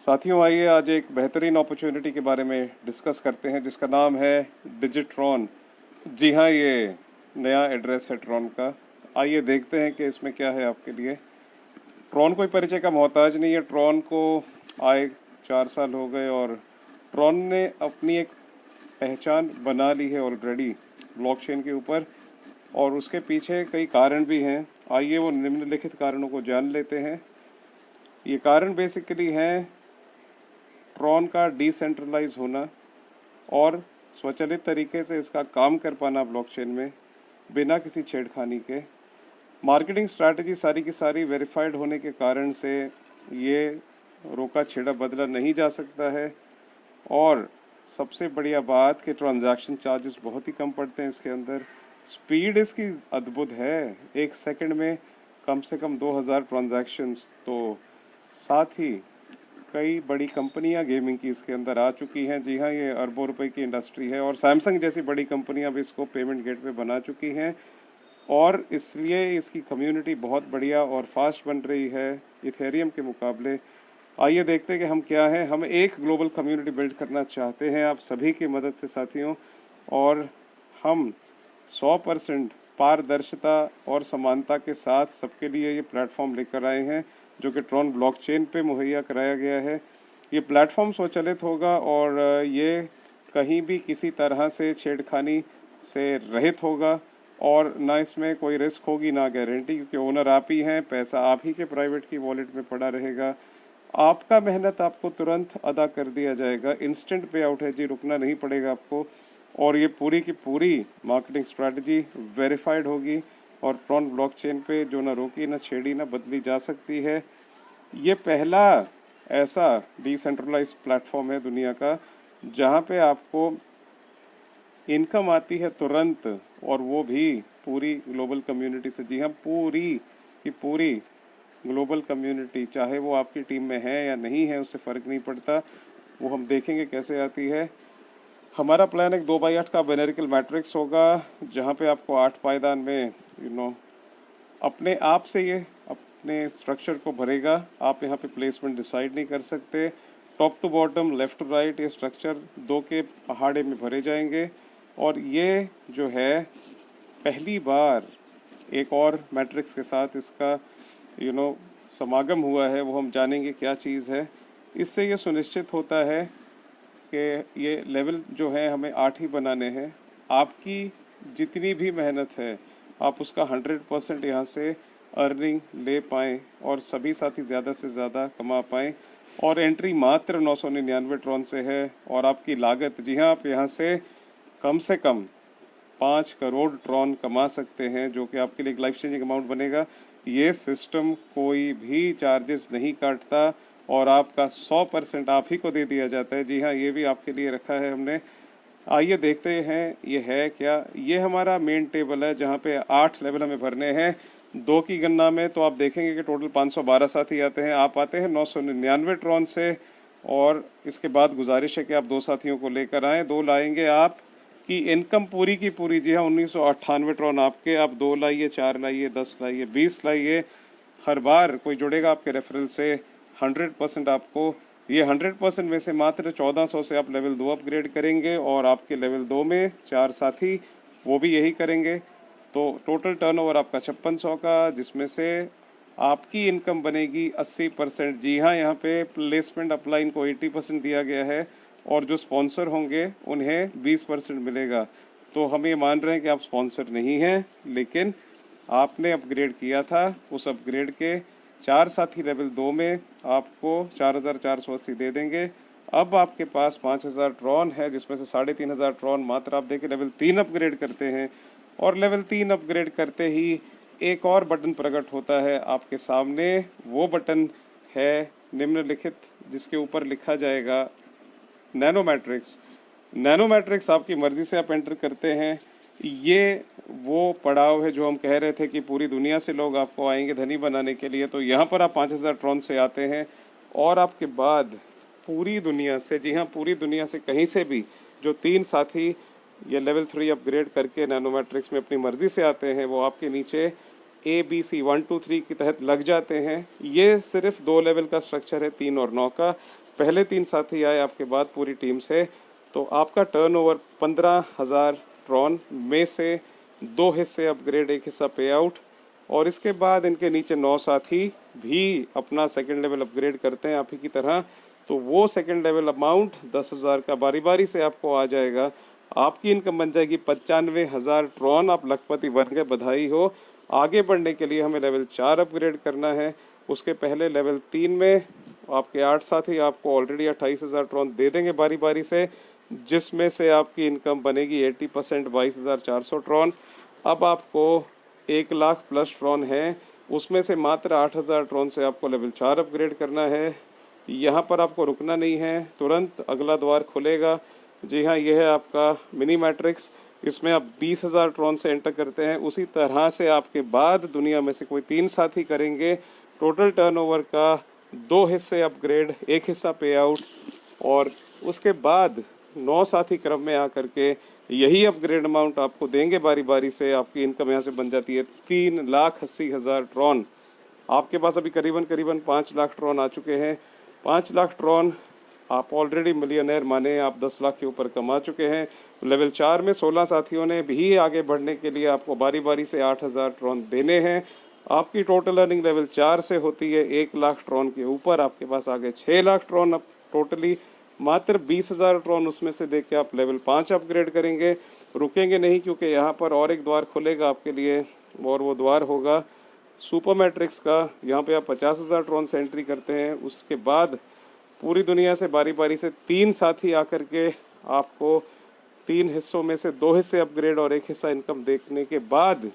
साथियों, आइए आज एक बेहतरीन अपॉर्चुनिटी के बारे में डिस्कस करते हैं जिसका नाम है डिजिट्रॉन। जी हाँ, ये नया एड्रेस है ट्रॉन का। आइए देखते हैं कि इसमें क्या है आपके लिए। ट्रॉन कोई परिचय का मोहताज नहीं है। ट्रॉन को आए 4 साल हो गए और ट्रॉन ने अपनी एक पहचान बना ली है ऑलरेडी ब्लॉकचेन के ऊपर, और उसके पीछे कई कारण भी हैं। आइए वो निम्नलिखित कारणों को जान लेते हैं। ये कारण बेसिकली हैं ट्रॉन का डिसेंट्रलाइज होना और स्वचालित तरीके से इसका काम कर पाना ब्लॉकचेन में बिना किसी छेड़खानी के। मार्केटिंग स्ट्रैटेजी सारी की सारी वेरीफाइड होने के कारण से ये रोका छेड़ा बदला नहीं जा सकता है। और सबसे बढ़िया बात कि ट्रांजैक्शन चार्जेस बहुत ही कम पड़ते हैं इसके अंदर। स्पीड इसकी अद्भुत है, 1 सेकंड में कम से कम 2000 ट्रांजैक्शंस। तो साथ ही कई बड़ी कंपनियां गेमिंग की इसके अंदर आ चुकी हैं। जी हाँ, ये अरबों रुपए की इंडस्ट्री है और सैमसंग जैसी बड़ी कंपनियां भी इसको पेमेंट गेटवे बना चुकी हैं, और इसलिए इसकी कम्युनिटी बहुत बढ़िया और फास्ट बन रही है इथेरियम के मुकाबले। आइए देखते हैं कि हम क्या हैं। हम एक ग्लोबल कम्युनिटी बिल्ड करना चाहते हैं आप सभी की मदद से साथियों, और हम 100% पारदर्शिता और समानता के साथ सबके लिए ये प्लेटफॉर्म लेकर आए हैं जो कि ट्रॉन ब्लॉकचेन पे मुहैया कराया गया है। ये प्लेटफॉर्म स्वचालित होगा और ये कहीं भी किसी तरह से छेड़खानी से रहित होगा, और ना इसमें कोई रिस्क होगी ना गारंटी, क्योंकि ओनर आप ही हैं। पैसा आप ही के प्राइवेट की वॉलेट में पड़ा रहेगा। आपका मेहनत आपको तुरंत अदा कर दिया जाएगा। इंस्टेंट पे आउट है जी, रुकना नहीं पड़ेगा आपको। और ये पूरी की पूरी मार्केटिंग स्ट्रैटेजी वेरीफाइड होगी और ट्रॉन ब्लॉकचेन पे जो ना रोकी ना छेड़ी ना बदली जा सकती है। ये पहला ऐसा डिसेंट्रलाइज्ड प्लेटफॉर्म है दुनिया का जहाँ पे आपको इनकम आती है तुरंत, और वो भी पूरी ग्लोबल कम्युनिटी से। जी हाँ, पूरी की पूरी ग्लोबल कम्युनिटी, चाहे वो आपकी टीम में है या नहीं है उससे फ़र्क नहीं पड़ता, वो हम देखेंगे कैसे आती है। हमारा प्लान एक 2x8 का बेनेरिकल मैट्रिक्स होगा जहाँ पे आपको 8 पायदान में अपने आप से ये अपने स्ट्रक्चर को भरेगा। आप यहाँ पे प्लेसमेंट डिसाइड नहीं कर सकते। Top to bottom, left to right, ये स्ट्रक्चर 2 के पहाड़े में भरे जाएंगे। और ये जो है पहली बार एक और मैट्रिक्स के साथ इसका समागम हुआ है, वो हम जानेंगे क्या चीज़ है। इससे ये सुनिश्चित होता है कि ये लेवल जो है हमें 8 ही बनाने हैं। आपकी जितनी भी मेहनत है आप उसका 100% यहाँ से अर्निंग ले पाएँ और सभी साथी ज़्यादा से ज़्यादा कमा पाएँ। और एंट्री मात्र 999 ट्रॉन से है, और आपकी लागत, जी हाँ, आप यहाँ से कम 5 करोड़ ट्रॉन कमा सकते हैं, जो कि आपके लिए एक लाइफ चेंजिंग अमाउंट बनेगा। ये सिस्टम कोई भी चार्जेस नहीं काटता और आपका 100% आप ही को दे दिया जाता है। जी हाँ, ये भी आपके लिए रखा है हमने। आइए देखते हैं ये है क्या। ये हमारा मेन टेबल है जहाँ पे 8 लेवल हमें भरने हैं। 2 की गणना में तो आप देखेंगे कि टोटल 512 साथी आते हैं। आप आते हैं 999 ट्रॉन से, और इसके बाद गुजारिश है कि आप 2 साथियों को लेकर आएँ। 2 लाएंगे आप की इनकम पूरी की पूरी, जी हाँ, 1998 ट्रॉन आपके। आप 2 लाइए, 4 लाइए, 10 लाइए, 20 लाइए। हर बार कोई जुड़ेगा आपके रेफरल से 100% आपको, ये 100% में से मात्र 1400 से आप लेवल 2 अपग्रेड करेंगे, और आपके लेवल 2 में 4 साथी वो भी यही करेंगे। तो टोटल टर्नओवर आपका 5600 का, जिसमें से आपकी इनकम बनेगी 80%। जी हाँ, यहाँ पे प्लेसमेंट अपलाइन को 80% दिया गया है, और जो स्पॉन्सर होंगे उन्हें 20% मिलेगा। तो हम ये मान रहे हैं कि आप स्पॉन्सर नहीं हैं, लेकिन आपने अपग्रेड किया था। उस अपग्रेड के 4 साथी लेवल 2 में आपको 4480 दे देंगे। अब आपके पास 5000 ट्रॉन है, जिसमें से 3500 ट्रॉन मात्र आप देके लेवल 3 अपग्रेड करते हैं, और लेवल 3 अपग्रेड करते ही एक और बटन प्रकट होता है आपके सामने। वो बटन है निम्नलिखित, जिसके ऊपर लिखा जाएगा नैनो मैट्रिक्स। नैनो मैट्रिक्स आपकी मर्जी से आप एंटर करते हैं। ये वो पड़ाव है जो हम कह रहे थे कि पूरी दुनिया से लोग आपको आएंगे धनी बनाने के लिए। तो यहाँ पर आप 5000 ट्रॉन से आते हैं, और आपके बाद पूरी दुनिया से, जी हाँ, पूरी दुनिया से कहीं से भी जो 3 साथी ये लेवल 3 अपग्रेड करके नैनो मैट्रिक्स में अपनी मर्जी से आते हैं, वो आपके नीचे ABC 1 2 3 के तहत लग जाते हैं। ये सिर्फ 2 लेवल का स्ट्रक्चर है, 3 और 9 का। पहले 3 साथी आए आपके बाद पूरी टीम से, तो आपका टर्नओवर 15,000 ट्रॉन में से 2 हिस्से अपग्रेड, 1 हिस्सा पे आउट। और इसके बाद इनके नीचे 9 साथी भी अपना सेकंड लेवल अपग्रेड करते हैं आप ही की तरह, तो वो सेकंड लेवल अमाउंट 10,000 का बारी बारी से आपको आ जाएगा। आपकी इनकम बन जाएगी 95,000 ट्रॉन। आप लखपति बन गए, बधाई हो। आगे बढ़ने के लिए हमें लेवल 4 अपग्रेड करना है। उसके पहले लेवल 3 में आपके 8 साथी आपको ऑलरेडी 28,000 ट्रॉन दे देंगे बारी बारी से, जिसमें से आपकी इनकम बनेगी 80% 22,400 ट्रॉन। अब आपको 1 लाख प्लस ट्रॉन है, उसमें से मात्र 8,000 ट्रॉन से आपको लेवल 4 अपग्रेड करना है। यहाँ पर आपको रुकना नहीं है, तुरंत अगला द्वार खुलेगा। जी हाँ, यह है आपका मिनी मैट्रिक्स। इसमें आप 20,000 ट्रॉन से एंटर करते हैं। उसी तरह से आपके बाद दुनिया में से कोई 3 साथी करेंगे। टोटल टर्नओवर का 2 हिस्से अपग्रेड, 1 हिस्सा पे आउट, और उसके बाद 9 साथी क्रम में आकर के यही अपग्रेड अमाउंट आपको देंगे बारी बारी से। आपकी इनकम यहाँ से बन जाती है 3,80,000 ट्रॉन। आपके पास अभी करीबन 5 लाख ट्रॉन आ चुके हैं। 5 लाख ट्रॉन आप ऑलरेडी मिलियनेयर माने, आप 10 लाख के ऊपर कमा चुके हैं। लेवल 4 में 16 साथियों ने भी आगे बढ़ने के लिए आपको बारी बारी से 8,000 ट्रॉन देने हैं। आपकी टोटल अर्निंग लेवल 4 से होती है 1 लाख ट्रॉन के ऊपर। आपके पास आ गए 6 लाख ट्रॉन। अब टोटली मात्र 20,000 ट्रॉन उसमें से देके आप लेवल 5 अपग्रेड करेंगे। रुकेंगे नहीं, क्योंकि यहाँ पर और एक द्वार खुलेगा आपके लिए, और वो द्वार होगा सुपर मैट्रिक्स का। यहाँ पे आप 50,000 ट्रॉन से एंट्री करते हैं। उसके बाद पूरी दुनिया से बारी बारी से 3 साथी आकर के आपको 3 हिस्सों में से 2 हिस्से अपग्रेड और 1 हिस्सा इनकम देखने के बाद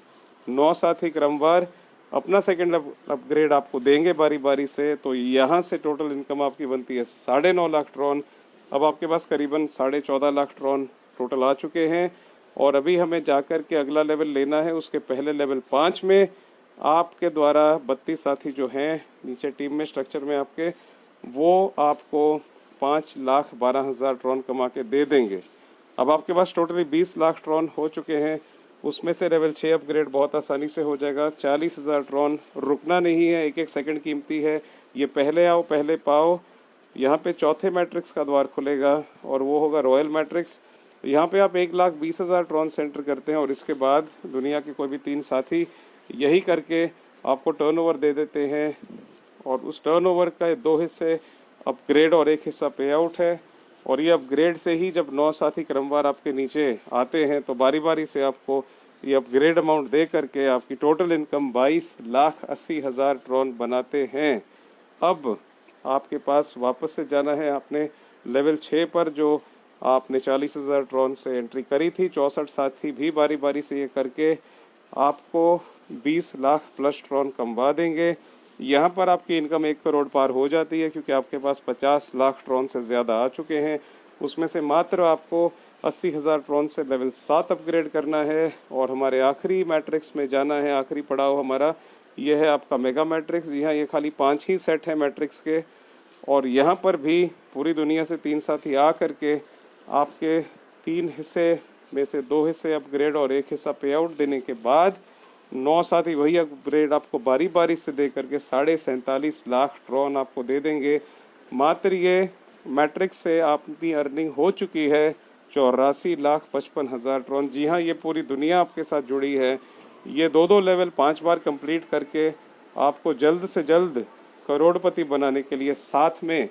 9 साथी क्रमवार अपना सेकंड अपग्रेड आपको देंगे बारी बारी से। तो यहाँ से टोटल इनकम आपकी बनती है 9.5 लाख ट्रॉन। अब आपके पास करीबन 14.5 लाख ट्रॉन टोटल आ चुके हैं, और अभी हमें जाकर के अगला लेवल लेना है। उसके पहले लेवल 5 में आपके द्वारा 32 साथी जो हैं नीचे टीम में स्ट्रक्चर में आपके, वो आपको 5,12,000 ट्रॉन कमा के दे देंगे। अब आपके पास टोटली 20 लाख ट्रॉन हो चुके हैं। उसमें से लेवल 6 अपग्रेड बहुत आसानी से हो जाएगा। 40,000 ट्रॉन। रुकना नहीं है, एक एक सेकंड कीमती है। ये पहले आओ पहले पाओ। यहाँ पे चौथे मैट्रिक्स का द्वार खुलेगा और वो होगा रॉयल मैट्रिक्स। यहाँ पे आप 1,20,000 ट्रॉन सेंटर करते हैं, और इसके बाद दुनिया के कोई भी 3 साथी यही करके आपको टर्नओवर दे देते हैं। और उस टर्नओवर का 2 हिस्से अपग्रेड और 1 हिस्सा पे आउट है। और ये अपग्रेड से ही जब 9 साथी क्रमवार आपके नीचे आते हैं, तो बारी बारी से आपको ये अपग्रेड अमाउंट दे करके आपकी टोटल इनकम 22,80,000 ट्रॉन बनाते हैं। अब आपके पास वापस से जाना है आपने लेवल 6 पर, जो आपने 40,000 ट्रॉन से एंट्री करी थी। 64 साथी भी बारी बारी से ये करके आपको 20 लाख प्लस ट्रॉन कमवा देंगे। यहाँ पर आपकी इनकम 1 करोड़ पार हो जाती है, क्योंकि आपके पास 50 लाख ट्रॉन से ज़्यादा आ चुके हैं। उसमें से मात्र आपको 80,000 ट्रॉन से लेवल 7 अपग्रेड करना है, और हमारे आखिरी मैट्रिक्स में जाना है। आखिरी पड़ाव हमारा ये है आपका मेगा मैट्रिक्स। जी हाँ, ये खाली 5 ही सेट है मैट्रिक्स के, और यहाँ पर भी पूरी दुनिया से 3 साथी आ करके आपके 3 हिस्से में से 2 हिस्से अपग्रेड और 1 हिस्सा पे आउट देने के बाद 9 साथी वही अपग्रेड आपको बारी बारी से दे करके 47.5 लाख ट्रॉन आपको दे देंगे। मात्र ये मैट्रिक्स से आपकी अर्निंग हो चुकी है 84,55,000 ट्रॉन। जी हाँ, ये पूरी दुनिया आपके साथ जुड़ी है। ये 2 लेवल 5 बार कंप्लीट करके आपको जल्द से जल्द करोड़पति बनाने के लिए साथ में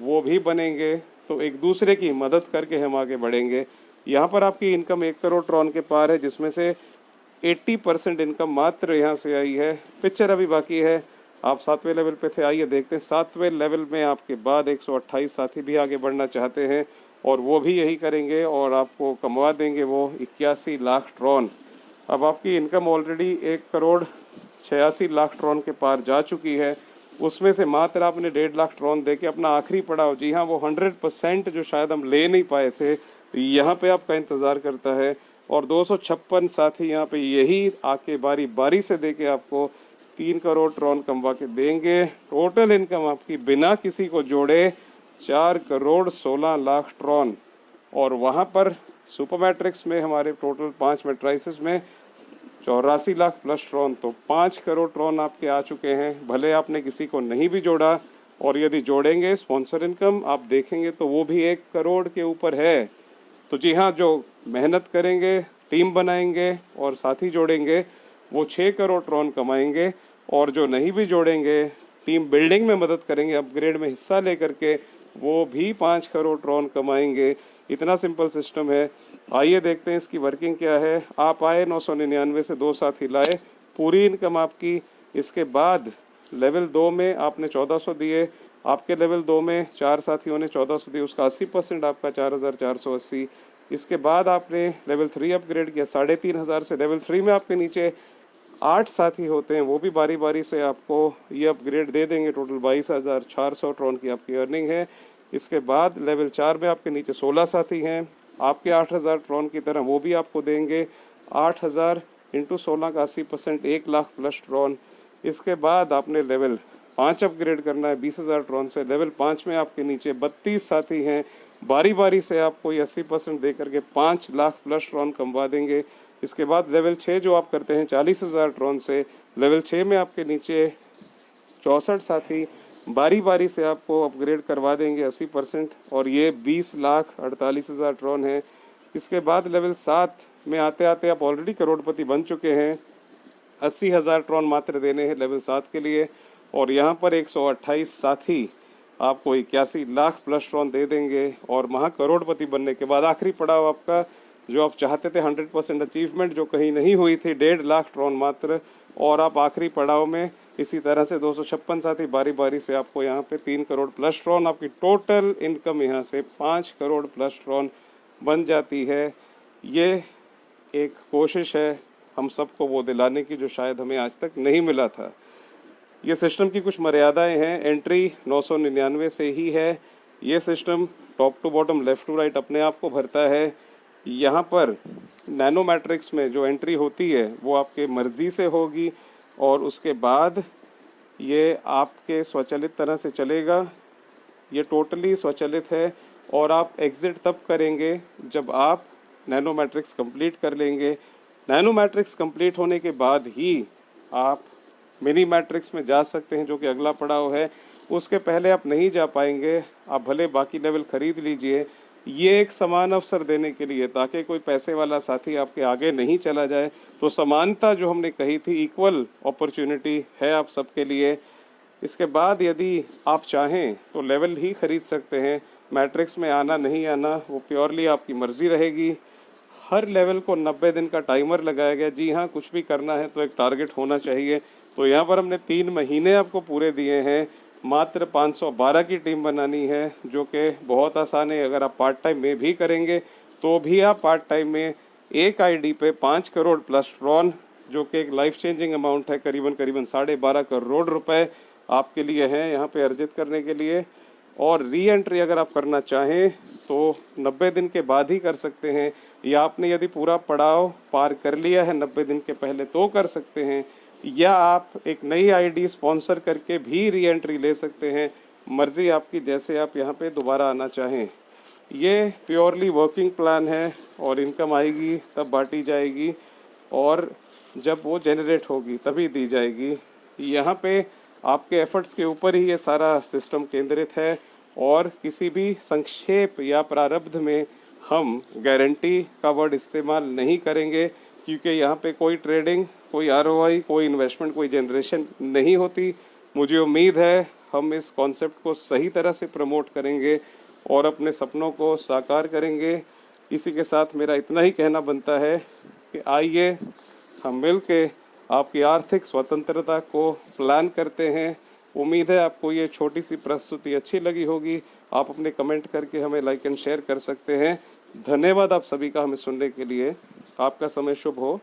वो भी बनेंगे, तो एक दूसरे की मदद करके हम आगे बढ़ेंगे। यहाँ पर आपकी इनकम 1 करोड़ ट्रॉन के पार है, जिसमें से 80% इनकम मात्र यहाँ से आई है। पिक्चर अभी बाकी है। आप 7वें लेवल पे थे, आइए देखते हैं 7वें लेवल में आपके बाद 128 साथी भी आगे बढ़ना चाहते हैं, और वो भी यही करेंगे और आपको कमवा देंगे वो 81 लाख ट्रॉन। अब आपकी income already 1 crore 86 lakh Tron के पार जा चुकी है। उसमें से मात्र आपने 1.5 लाख ट्रॉन दे के अपना आखिरी पड़ाव, जी हाँ, वो 100% जो शायद हम ले नहीं पाए थे, यहाँ पे आपका इंतज़ार करता है। और 256 साथी यहाँ पे यही आके बारी बारी से देके आपको 3 करोड़ ट्रॉन कमवा के देंगे। टोटल इनकम आपकी बिना किसी को जोड़े 4 करोड़ 16 लाख ट्रॉन। और वहाँ पर सुपर मैट्रिक्स में हमारे टोटल 5 मैट्राइसिस में 84 लाख प्लस ट्रॉन, तो 5 करोड़ ट्रॉन आपके आ चुके हैं। भले आपने किसी को नहीं भी जोड़ा, और यदि जोड़ेंगे स्पॉन्सर इनकम आप देखेंगे तो वो भी 1 करोड़ के ऊपर है। तो जी हाँ, जो मेहनत करेंगे, टीम बनाएंगे और साथी जोड़ेंगे, वो 6 करोड़ ट्रॉन कमाएंगे। और जो नहीं भी जोड़ेंगे, टीम बिल्डिंग में मदद करेंगे, अपग्रेड में हिस्सा लेकर के, वो भी 5 करोड़ ट्रॉन कमाएंगे। इतना सिंपल सिस्टम है। आइए देखते हैं इसकी वर्किंग क्या है। आप आए 999 से 2 साथी लाए, पूरी इनकम आपकी। इसके बाद लेवल 2 में आपने 1400 दिए, आपके लेवल 2 में 4 साथियों ने 1400 दिए, उसका 80% आपका 4480। इसके बाद आपने लेवल 3 अपग्रेड किया 3500 से। लेवल 3 में आपके नीचे 8 साथी होते हैं, वो भी बारी बारी से आपको ये अपग्रेड दे देंगे। टोटल 22,400 ट्रॉन की आपकी अर्निंग है। इसके बाद लेवल 4 में आपके नीचे 16 साथी हैं, आपके 8000 ट्रॉन की तरह वो भी आपको देंगे। 8000 इंटू 16 का 80%, 1 लाख प्लस ट्रॉन। इसके बाद आपने लेवल 5 अपग्रेड करना है 20,000 ट्रॉन से। लेवल 5 में आपके नीचे 32 साथी हैं, बारी बारी से आपको ये 80% दे करके 5 लाख प्लस ट्रॉन कमवा देंगे। इसके बाद लेवल 6 जो आप करते हैं 40,000 ट्रॉन से, लेवल 6 में आपके नीचे 64 साथी बारी बारी से आपको अपग्रेड करवा देंगे 80%, और ये 20,48,000 ट्रॉन है। इसके बाद लेवल 7 में आते आते आप ऑलरेडी करोड़पति बन चुके हैं। 80,000 ट्रॉन मात्र देने हैं लेवल 7 के लिए, और यहाँ पर 128 साथी आपको 81 लाख प्लस ट्रॉन दे देंगे। और महा करोड़पति बनने के बाद आखिरी पड़ाव आपका जो आप चाहते थे 100% अचीवमेंट जो कहीं नहीं हुई थी, 1.5 लाख ट्रॉन मात्र। और आप आखिरी पड़ाव में इसी तरह से 256 साथी बारी बारी से आपको यहाँ पे 3 करोड़ प्लस ट्रॉन, आपकी टोटल इनकम यहाँ से 5 करोड़ प्लस ट्रॉन बन जाती है। ये एक कोशिश है हम सबको वो दिलाने की जो शायद हमें आज तक नहीं मिला था। ये सिस्टम की कुछ मर्यादाएं हैं। एंट्री 999 से ही है। ये system top to bottom, left to right अपने आप को भरता है। यहाँ पर नैनो मैट्रिक्स में जो एंट्री होती है वो आपके मर्ज़ी से होगी, और उसके बाद ये आपके स्वचालित तरह से चलेगा। ये टोटली स्वचालित है, और आप एग्ज़िट तब करेंगे जब आप नैनो मैट्रिक्स कंप्लीट कर लेंगे। नैनो मैट्रिक्स कंप्लीट होने के बाद ही आप मिनी मैट्रिक्स में जा सकते हैं, जो कि अगला पड़ाव है। उसके पहले आप नहीं जा पाएंगे। आप भले बाकी लेवल ख़रीद लीजिए, ये एक समान अवसर देने के लिए, ताकि कोई पैसे वाला साथी आपके आगे नहीं चला जाए। तो समानता जो हमने कही थी, इक्वल अपॉर्चुनिटी है आप सबके लिए। इसके बाद यदि आप चाहें तो लेवल ही खरीद सकते हैं। मैट्रिक्स में आना नहीं आना वो प्योरली आपकी मर्ज़ी रहेगी। हर लेवल को 90 दिन का टाइमर लगाया गया। जी हाँ, कुछ भी करना है तो एक टारगेट होना चाहिए। तो यहाँ पर हमने 3 महीने आपको पूरे दिए हैं। मात्र 512 की टीम बनानी है, जो कि बहुत आसान है। अगर आप पार्ट टाइम में भी करेंगे तो भी आप पार्ट टाइम में एक आईडी पे 5 करोड़ प्लस ट्रॉन, जो कि एक लाइफ चेंजिंग अमाउंट है, करीबन 12.5 करोड़ रुपए आपके लिए हैं यहाँ पे अर्जित करने के लिए। और री एंट्री अगर आप करना चाहें तो 90 दिन के बाद ही कर सकते हैं, या आपने यदि पूरा पड़ाव पार कर लिया है 90 दिन के पहले तो कर सकते हैं, या आप एक नई आईडी स्पॉन्सर करके भी री एंट्री ले सकते हैं। मर्ज़ी आपकी, जैसे आप यहाँ पे दोबारा आना चाहें। ये प्योरली वर्किंग प्लान है, और इनकम आएगी तब बांटी जाएगी, और जब वो जनरेट होगी तभी दी जाएगी। यहाँ पे आपके एफर्ट्स के ऊपर ही ये सारा सिस्टम केंद्रित है, और किसी भी संक्षेप या प्रारब्ध में हम गारंटी का वर्ड इस्तेमाल नहीं करेंगे, क्योंकि यहाँ पे कोई ट्रेडिंग, कोई आरओआई, कोई इन्वेस्टमेंट, कोई जनरेशन नहीं होती। मुझे उम्मीद है हम इस कॉन्सेप्ट को सही तरह से प्रमोट करेंगे और अपने सपनों को साकार करेंगे। इसी के साथ मेरा इतना ही कहना बनता है कि आइए हम मिलके आपकी आर्थिक स्वतंत्रता को प्लान करते हैं। उम्मीद है आपको ये छोटी सी प्रस्तुति अच्छी लगी होगी। आप अपने कमेंट करके हमें लाइक एंड शेयर कर सकते हैं। धन्यवाद आप सभी का हमें सुनने के लिए। आपका समय शुभ हो।